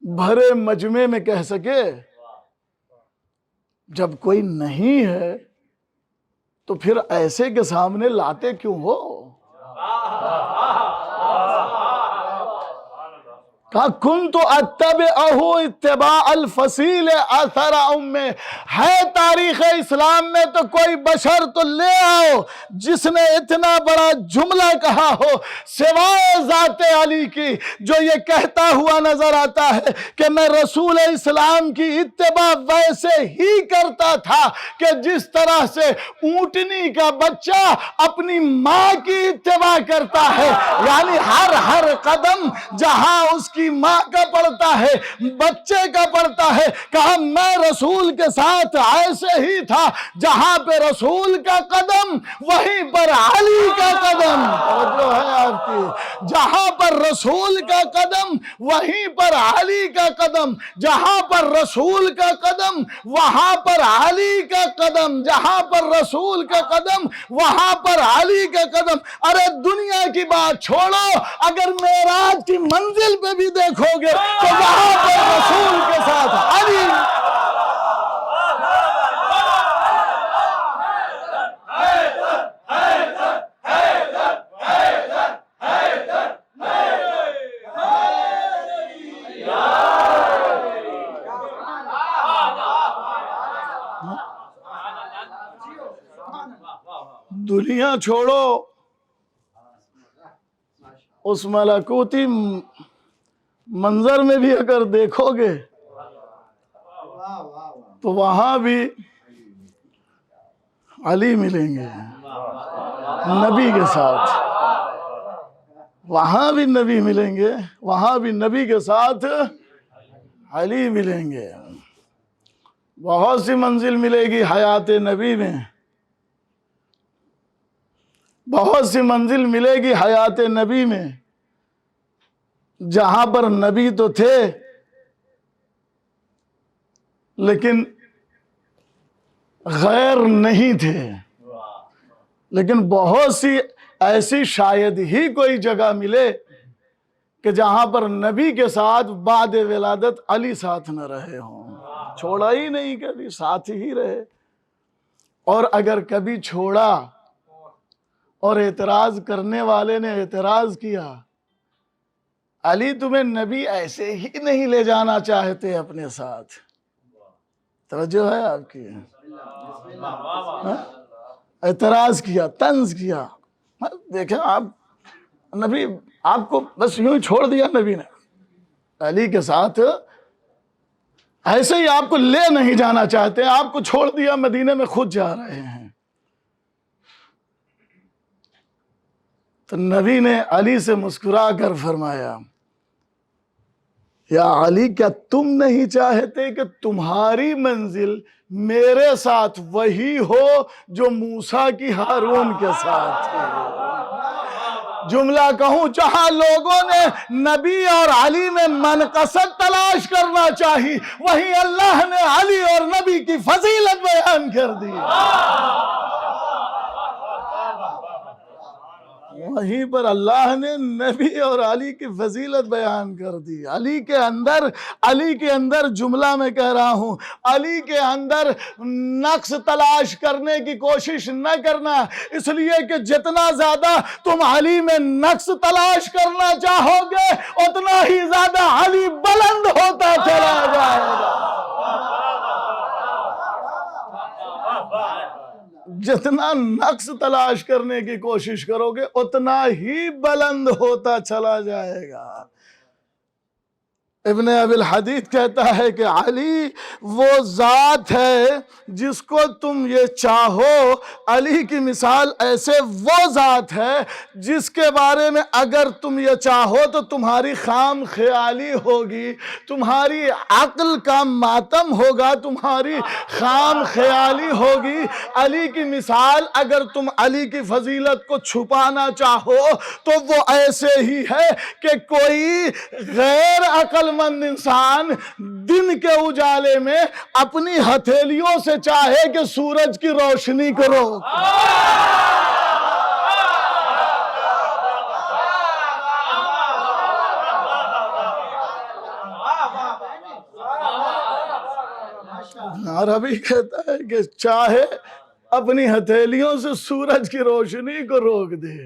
بھرے مجمع میں کہہ سکے؟ جب کوئی نہیں ہے تو پھر ایسے کے سامنے لاتے کیوں ہو؟ کہا کنت اتبعہ اتباع الفصیل اثر امہ۔ ہے تاریخ اسلام میں تو کوئی بشر تو لے آؤ جس نے اتنا بڑا جملہ کہا ہو سوائے ذات علی کی، جو یہ کہتا ہوا نظر آتا ہے کہ میں رسول اسلام کی اتباع ویسے ہی کرتا تھا کہ جس طرح سے اونٹنی کا بچہ اپنی ماں کی اتباع کرتا ہے، یعنی ہر قدم جہاں اس کی ماں کا پڑتا ہے بچے کا پڑتا ہے۔ کہا میں رسول کے ساتھ ایسے ہی تھا، جہاں پہ رسول کا قدم وہیں پر علی کا قدم، توجہ ہے آپ کی، جہاں پر رسول کا قدم وہیں پر علی کا قدم، جہاں پر رسول کا قدم وہاں پر علی کا قدم، جہاں پر رسول کا قدم وہاں پر علی کا قدم۔ ارے دنیا کی بات چھوڑو، اگر معراج کی منزل پہ بھی دیکھو گے تو وہاں پر رسول کے ساتھ علی۔ دنیا چھوڑو، اس ملکوتی منظر میں بھی اگر دیکھو گے تو وہاں بھی علی ملیں گے نبی کے ساتھ، وہاں بھی نبی ملیں گے، وہاں بھی نبی کے ساتھ علی ملیں گے۔ بہت سی منزل ملے گی حیات نبی میں، بہت سی منزل ملے گی حیات نبی میں، جہاں پر نبی تو تھے لیکن غیر نہیں تھے، لیکن بہت سی ایسی شاید ہی کوئی جگہ ملے کہ جہاں پر نبی کے ساتھ بعد ولادت علی ساتھ نہ رہے ہوں، چھوڑا ہی نہیں، کبھی ساتھ ہی رہے۔ اور اگر کبھی چھوڑا اور اعتراض کرنے والے نے اعتراض کیا علی تمہیں نبی ایسے ہی نہیں لے جانا چاہتے اپنے ساتھ، توجہ ہے آپ کی، اعتراض کیا، طنز کیا، دیکھیں آپ نبی آپ کو بس یوں ہی چھوڑ دیا نبی نے، علی کے ساتھ ایسے ہی آپ کو لے نہیں جانا چاہتے، آپ کو چھوڑ دیا، مدینے میں خود جا رہے ہیں۔ تو نبی نے علی سے مسکرا کر فرمایا یا علی کیا تم نہیں چاہتے کہ تمہاری منزل میرے ساتھ وہی ہو جو موسیٰ کی ہارون کے ساتھ تھی؟ جملہ کہوں، جہاں لوگوں نے نبی اور علی میں منقصد تلاش کرنا چاہی، وہیں اللہ نے علی اور نبی کی فضیلت بیان کر دی، وہیں پر اللہ نے نبی اور علی کی فضیلت بیان کر دی۔ علی کے اندر جملہ میں کہہ رہا ہوں، علی کے اندر نقص تلاش کرنے کی کوشش نہ کرنا، اس لیے کہ جتنا زیادہ تم علی میں نقص تلاش کرنا چاہو گے اتنا ہی زیادہ علی بلند ہوتا چلا جائے گا، جتنا نقص تلاش کرنے کی کوشش کرو گے اتنا ہی بلند ہوتا چلا جائے گا۔ ابن ابی الحدید کہتا ہے کہ علی وہ ذات ہے جس کو تم یہ چاہو، علی کی مثال ایسے وہ ذات ہے جس کے بارے میں اگر تم یہ چاہو تو تمہاری خام خیالی ہوگی، تمہاری عقل کا ماتم ہوگا، تمہاری خام خیالی ہوگی۔ علی کی مثال اگر تم علی کی فضیلت کو چھپانا چاہو تو وہ ایسے ہی ہے کہ کوئی غیر عقل مند انسان دن کے اجالے میں اپنی ہتھیلیوں سے چاہے کہ سورج کی روشنی کرو۔ عربی کہتا ہے کہ چاہے اپنی ہتھیلیوں سے سورج کی روشنی کو روک دے۔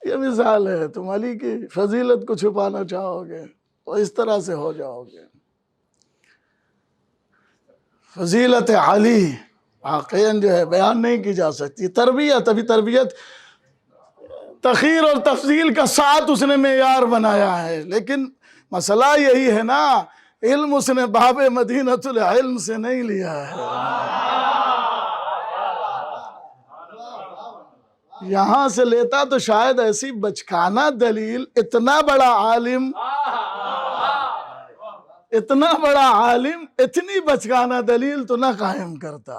یہ مثال ہے، تم علی کی فضیلت کو چھپانا چاہو گے تو اس طرح سے ہو جاؤ گے۔ فضیلت علی واقعاً جو ہے بیان نہیں کی جا سکتی۔ تربیت، ابھی تربیت تخیر اور تفضیل کا ساتھ اس نے معیار بنایا ہے، لیکن مسئلہ یہی ہے نا، علم اس نے باب مدینۃ العلم سے نہیں لیا ہے، یہاں سے لیتا تو شاید ایسی بچکانہ دلیل، اتنا بڑا عالم، اتنا بڑا عالم اتنی بچکانہ دلیل تو نہ قائم کرتا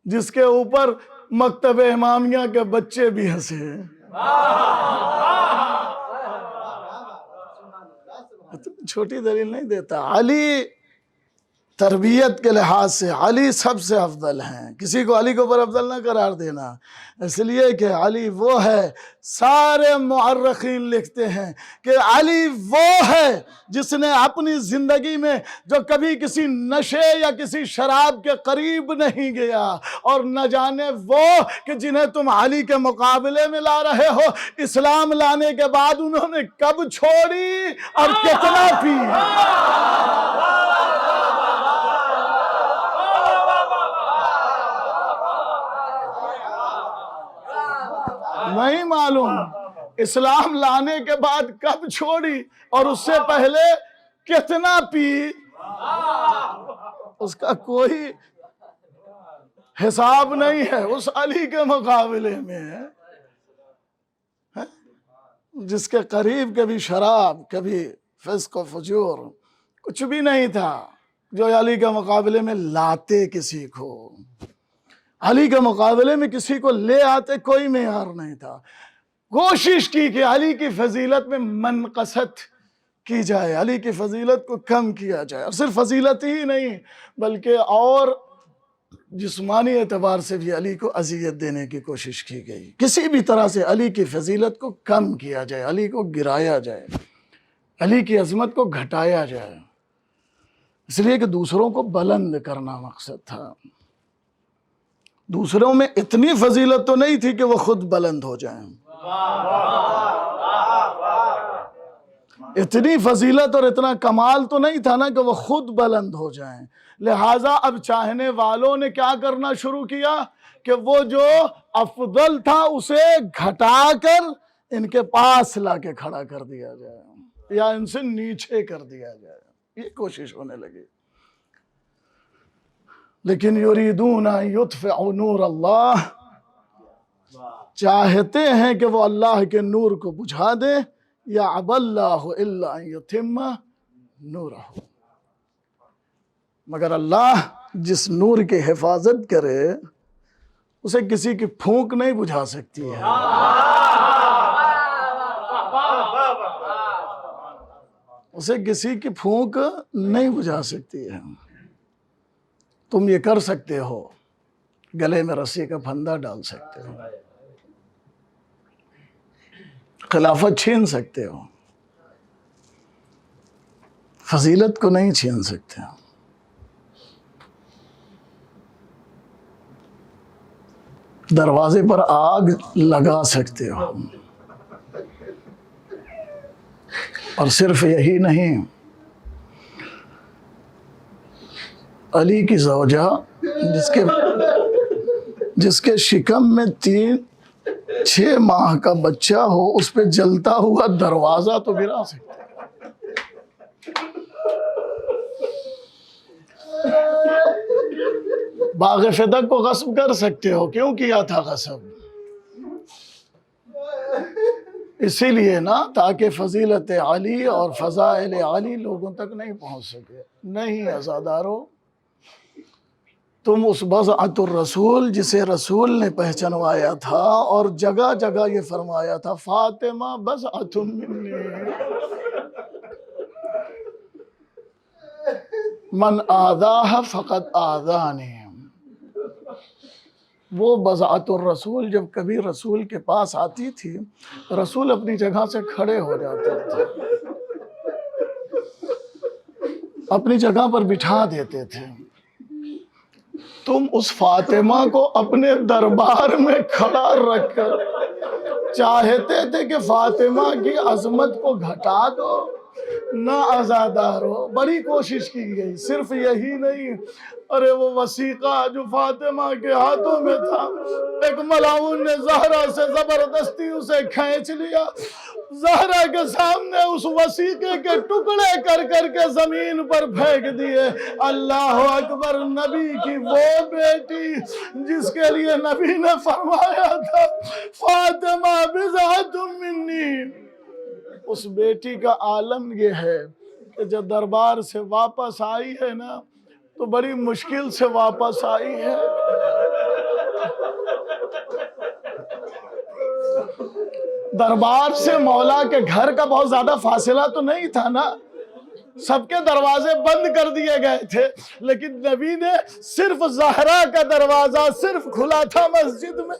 جس کے اوپر مکتب امامیہ کے بچے بھی ہنسے۔ اتنی چھوٹی دلیل نہیں دیتا۔ علی تربیت کے لحاظ سے علی سب سے افضل ہیں، کسی کو علی کے اوپر افضل نہ قرار دینا، اس لیے کہ علی وہ ہے، سارے مورخین لکھتے ہیں کہ علی وہ ہے جس نے اپنی زندگی میں جو کبھی کسی نشے یا کسی شراب کے قریب نہیں گیا، اور نہ جانے وہ کہ جنہیں تم علی کے مقابلے میں لا رہے ہو، اسلام لانے کے بعد انہوں نے کب چھوڑی اور کتنا پی۔ نہیں معلوم اسلام لانے کے بعد کب چھوڑی اور اس سے پہلے کتنا پی، اس کا کوئی حساب نہیں ہے اس علی کے مقابلے میں، جس کے قریب کبھی شراب، کبھی فسق و فجور کچھ بھی نہیں تھا، جو علی کے مقابلے میں لاتے کسی کو، علی کے مقابلے میں کسی کو لے آتے، کوئی معیار نہیں تھا۔ کوشش کی کہ علی کی فضیلت میں منقصت کی جائے، علی کی فضیلت کو کم کیا جائے، اور صرف فضیلت ہی نہیں بلکہ اور جسمانی اعتبار سے بھی علی کو اذیت دینے کی کوشش کی گئی، کسی بھی طرح سے علی کی فضیلت کو کم کیا جائے، علی کو گرایا جائے، علی کی عظمت کو گھٹایا جائے، اس لیے کہ دوسروں کو بلند کرنا مقصد تھا۔ دوسروں میں اتنی فضیلت تو نہیں تھی کہ وہ خود بلند ہو جائیں، اتنی فضیلت اور اتنا کمال تو نہیں تھا نا کہ وہ خود بلند ہو جائیں، لہٰذا اب چاہنے والوں نے کیا کرنا شروع کیا کہ وہ جو افضل تھا اسے گھٹا کر ان کے پاس لا کے کھڑا کر دیا جائے یا ان سے نیچے کر دیا جائے، یہ کوشش ہونے لگی۔ لیکن یریدون ان یطفئوا نور اللہ، چاہتے ہیں کہ وہ اللہ کے نور کو بجھا دے، یأبی اللہ الا ان یتم نورہ، مگر اللہ جس نور کی حفاظت کرے اسے کسی کی پھونک نہیں بجھا سکتی ہے۔ اسے کسی کی پھونک نہیں بجھا سکتی ہے۔ تم یہ کر سکتے ہو، گلے میں رسی کا پھندا ڈال سکتے ہو، خلافت چھین سکتے ہو، فضیلت کو نہیں چھین سکتے ہو۔ دروازے پر آگ لگا سکتے ہو، اور صرف یہی نہیں، علی کی زوجہ جس کے شکم میں 6 ماہ کا بچہ ہو اس پہ جلتا ہوا دروازہ تو گرا سکتا ہے۔ باغ فدق کو غصب کر سکتے ہو، کیوں کیا تھا غصب؟ اسی لیے نا، تاکہ فضیلت علی اور فضائل علی لوگوں تک نہیں پہنچ سکے۔ نہیں عزادارو، تم اس بضعۃ الرسول جسے رسول نے پہچنوایا تھا اور جگہ جگہ یہ فرمایا تھا فاطمہ بضعۃ منی، من آذاها فقد آذانی، وہ بضعۃ الرسول جب کبھی رسول کے پاس آتی تھی، رسول اپنی جگہ سے کھڑے ہو جاتے تھے، اپنی جگہ پر بٹھا دیتے تھے۔ تم اس فاطمہ کو اپنے دربار میں کھڑا رکھ کر چاہتے تھے کہ فاطمہ کی عظمت کو گھٹا دو۔ نہ عزادارو، بڑی کوشش کی گئی، صرف یہی نہیں، ارے وہ وثیقہ جو فاطمہ کے ہاتھوں میں تھا، ایک ملعون نے زہرا سے زبردستی اسے کھینچ لیا، زہرا کے سامنے اس وثیقے کے ٹکڑے کر کر کے زمین پر پھینک دیے۔ اللہ اکبر، نبی کی وہ بیٹی جس کے لیے نبی نے فرمایا تھا فاطمہ بضعۃ منی، اس بیٹی کا عالم یہ ہے کہ جب دربار سے واپس آئی ہے نا تو بڑی مشکل سے واپس آئی ہے۔ دربار سے مولا کے گھر کا بہت زیادہ فاصلہ تو نہیں تھا نا، سب کے دروازے بند کر دیے گئے تھے، لیکن نبی نے صرف زہرا کا دروازہ صرف کھلا تھا مسجد میں،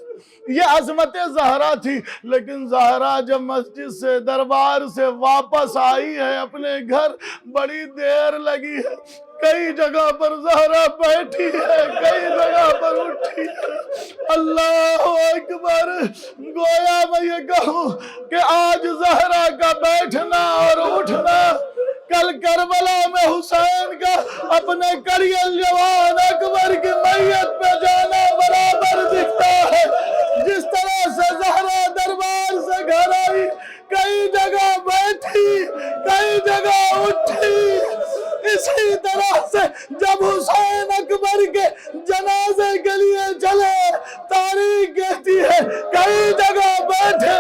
یہ عظمت زہرا تھی۔ لیکن زہرا جب مسجد سے دربار سے واپس آئی ہے اپنے گھر، بڑی دیر لگی ہے، کئی جگہ پر زہرا بیٹھی ہے، کئی جگہ پر اٹھی ہے۔ اللہ اکبر، گویا میں یہ کہوں کہ آج زہرا کا بیٹھنا اور اٹھنا کل کربلا میں حسین کا اپنے کڑی الجوان اکبر کی میت پہ جانا برابر دکھتا ہے۔ جس طرح سے زہرا دربار سے گھر آئی، کئی جگہ بیٹھی، کئی جگہ اٹھی، اسی طرح سے جب حسین اکبر کے جنازے کے لیے چلے، تاریخ کہتی ہے کئی جگہ بیٹھے،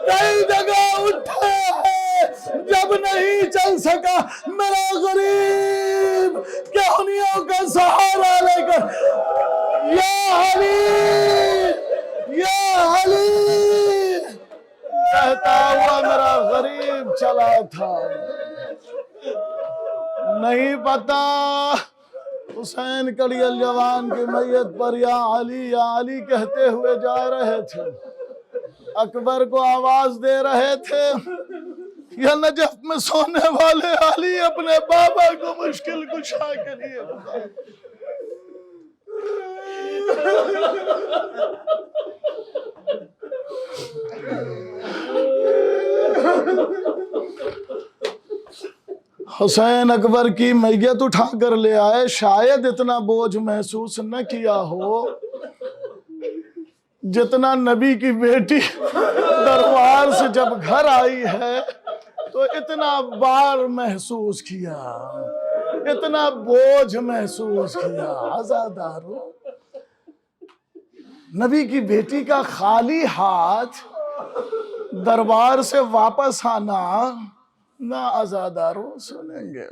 کئی جگہ اٹھے ہیں۔ جب نہیں چل سکا، میرا غریب کہنیوں کا سہارا لے کر یا علی یا علی کہتا ہوا میرا غریب چلا تھا۔ نہیں پتا حسین کڑی الجوان کی میت پر یا علی کہتے ہوئے جا رہے تھے، اکبر کو آواز دے رہے تھے، یا نجف میں سونے والے علی اپنے بابا کو مشکل کشا کے لیے بتائے۔ حسین اکبر کی میت اٹھا کر لے آئے، شاید اتنا بوجھ محسوس نہ کیا ہو جتنا نبی کی بیٹی دربار سے جب گھر آئی ہے تو اتنا بار محسوس کیا، اتنا بوجھ محسوس کیا۔ عزادارو، نبی کی بیٹی کا خالی ہاتھ دربار سے واپس آنا، نہ عزادارو سنیں گے،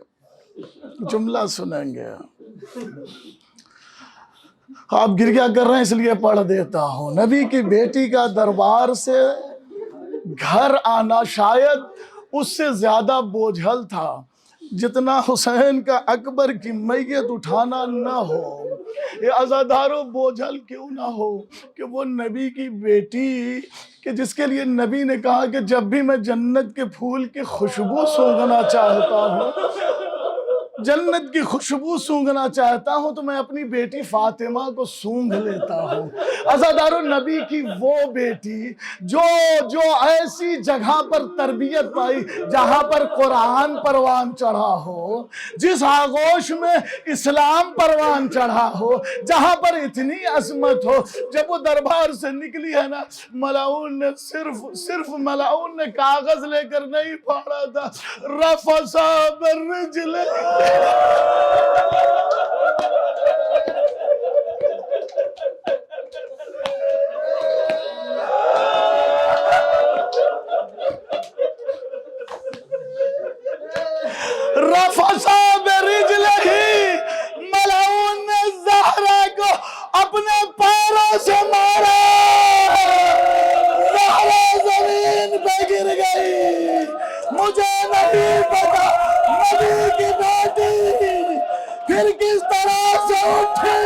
جملہ سنیں گے۔ آپ گریہ کر رہے ہیں اس لیے پڑھ دیتا ہوں۔ نبی کی بیٹی کا دربار سے گھر آنا شاید اس سے زیادہ بوجھل تھا جتنا حسین کا اکبر کی میت اٹھانا نہ ہو۔ یہ عزادارو بوجھل کیوں نہ ہو کہ وہ نبی کی بیٹی کہ جس کے لیے نبی نے کہا کہ جب بھی میں جنت کے پھول کی خوشبو سونگھنا چاہتا ہوں جنت کی خوشبو سونگھنا چاہتا ہوں تو میں اپنی بیٹی فاطمہ کو سونگھ لیتا ہوں۔ عزادارو، نبی کی وہ بیٹی جو ایسی جگہ پر تربیت پائی جہاں پر قرآن پروان چڑھا ہو، جس آغوش میں اسلام پروان چڑھا ہو، جہاں پر اتنی عظمت ہو، جب وہ دربار سے نکلی ہے نا، ملعون نے صرف ملعون نے کاغذ لے کر نہیں پھاڑا تھا، رفسا بالرجل، رفسا برجلہ، ملعون نے زہرا کو اپنے پیروں سے مارا، زہرا زمین پہ گر گئی۔ مجھے نہیں پتا نبی کی بیٹی پھر کس طرح سے اٹھی۔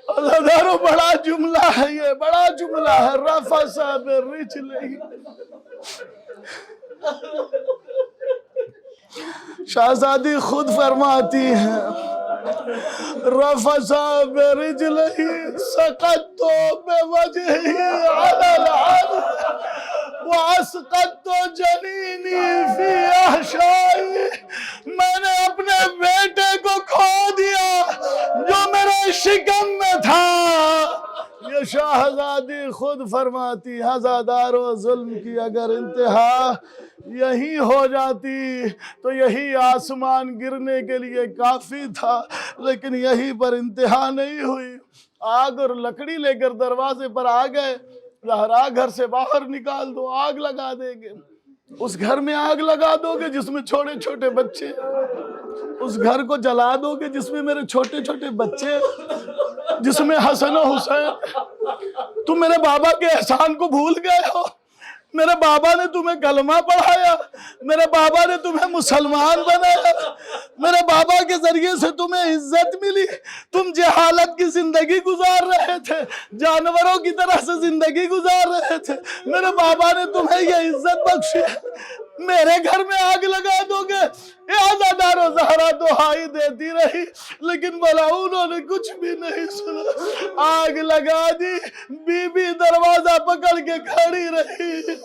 عزادارو، بڑا جملہ ہے یہ، بڑا جملہ ہے، رفسا برجلہ۔ شہزادی خود فرماتی ہیں، رفسا برجلہ سقطت بوجہی علی الارض واسقطت جنینی فی احشائی، میں نے اپنے بیٹے کو کھو دیا جو میرے شکم میں تھا۔ یہ شہزادی خود فرماتی، عزادارو، ظلم کی اگر انتہا یہی ہو جاتی تو یہی آسمان گرنے کے لیے کافی تھا، لیکن یہی پر انتہا نہیں ہوئی۔ آگ اور لکڑی لے کر دروازے پر آ گئے، زہرا گھر سے باہر نکال دو، آگ لگا دیں گے۔ اس گھر میں آگ لگا دو گے جس میں چھوٹے چھوٹے بچے، اس گھر کو جلا دو گے جس میں میرے چھوٹے چھوٹے بچے، جس میں حسن و حسین۔ تم میرے بابا کے احسان کو بھول گئے ہو۔ میرے بابا نے تمہیں کلمہ پڑھایا، میرے بابا نے تمہیں مسلمان بنایا، میرے بابا کے ذریعے سے تمہیں عزت ملی۔ تم جہالت کی زندگی گزار رہے تھے، جانوروں کی طرح سے زندگی گزار رہے تھے، میرے بابا نے تمہیں یہ عزت بخشی، میرے گھر میں آگ لگا دو گے؟ عزادارو، زہرا دہائی دیتی رہی لیکن ملعونوں نے کچھ بھی نہیں سنا۔ آگ لگا دی، بی بی دروازہ پکڑ کے کھڑی رہی،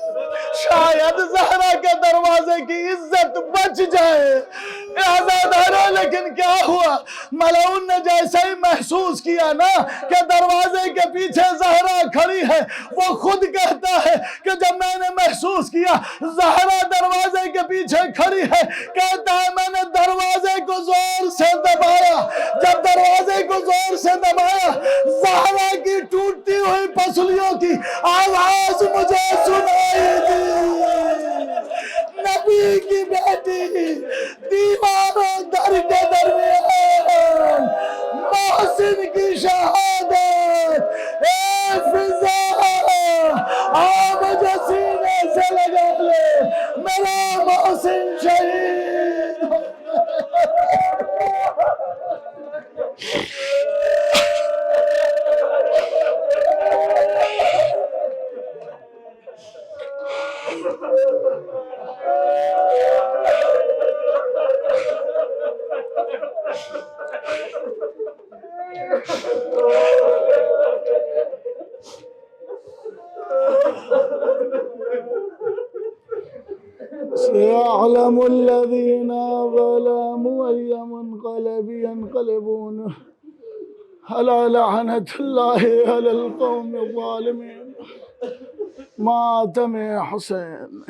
شاید زہرا کے دروازے کی عزت بچ جائے۔ عزادارو، لیکن کیا ہوا؟ ملعون نے جیسے ہی محسوس کیا نا کہ دروازے کے پیچھے زہرا کھڑی ہے، وہ خود کہتا ہے کہ جب میں نے محسوس کیا زہرا دروازے کے پیچھے کھڑی ہے، کہتا ہے میں نے دروازے کو زور سے دبایا، جب دروازے کو زور سے دبایا زہرا کی ٹوٹتی ہوئی پسلیوں کی آواز مجھے سنائی دی۔ نبی کی بیٹی دیوار و در کے درمیان محسن کی شہادت، اے فضا آ مجھے سینے سے لگا لے، میرا محسن شہید ہو۔ سيعلم الذين ظلموا أي منقلب ينقلبون ألا لعنة الله على القوم الظالمين۔ ماتم حسین۔